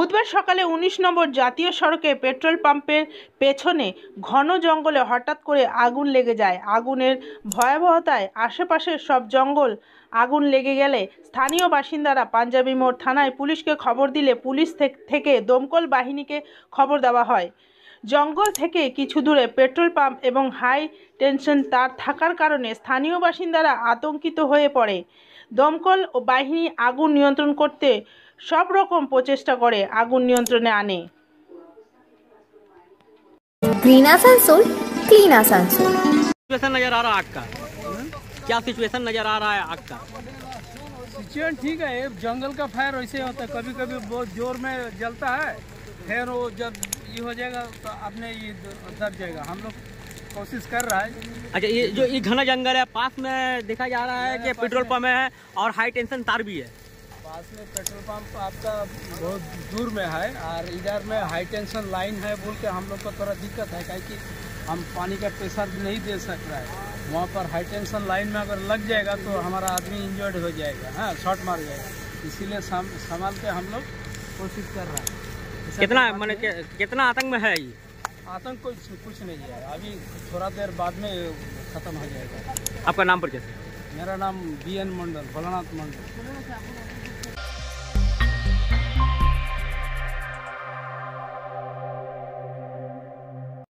বুধবার সকালে ১৯ নম্বর জাতীয় সড়কে পেট্রোল পাম্পের পেছনে ঘন জঙ্গলে হঠাৎ করে আগুন লেগে যায়। আগুনের ভয়াবহতায় আশেপাশের সব জঙ্গল আগুন লেগে গেলে স্থানীয় বাসিন্দারা পাঞ্জাবি মোড় থানায় পুলিশকে খবর দিলে পুলিশ থেকে দমকল বাহিনীকে খবর দেওয়া হয়। জঙ্গল থেকে কিছু দূরে পেট্রোল পাম্প এবং হাই টেনশন তার থাকার কারণে স্থানীয় বাসিন্দারা আতঙ্কিত হয়ে পড়ে। দমকল ও বাহিনী আগুন নিয়ন্ত্রণ করতে सब रकम प्रचेष्टा करे आगुन नियंत्रणे आने। Green Asansol, clean Asansol. Situation नजर आ रहा है आग का, क्या सिचुएशन नजर आ रहा है आग का? सिचुएशन ठीक है। जंगल का फायर वैसे होता है, कभी कभी बहुत जोर में जलता है, फिर वो जब ये हो जाएगा तो अपने ये दब जाएगा। हम लोग कोशिश कर रहा है। अच्छा, ये जो ये घना जंगल है पास में देखा जा रहा है कि पेट्रोल पंप है और हाई टेंशन तार भी है। पास में पेट्रोल पंप आपका बहुत दूर में है और इधर में हाई टेंशन लाइन है बोल के हम लोग को थोड़ा दिक्कत है, क्योंकि हम पानी का प्रेशर नहीं दे सक रहा है। वहाँ पर हाई टेंशन लाइन में अगर लग जाएगा तो हमारा आदमी इंजर्ड हो जाएगा, हाँ शॉट मार जाएगा। इसीलिए संभाल के हम लोग कोशिश कर रहे हैं। कितना मैंने कितना आतंक में है ये? आतंक कुछ नहीं है, अभी थोड़ा देर बाद में खत्म हो जाएगा। आपका नाम पर कैसे? मेरा नाम BN मंडल, भोलानाथ मंडल।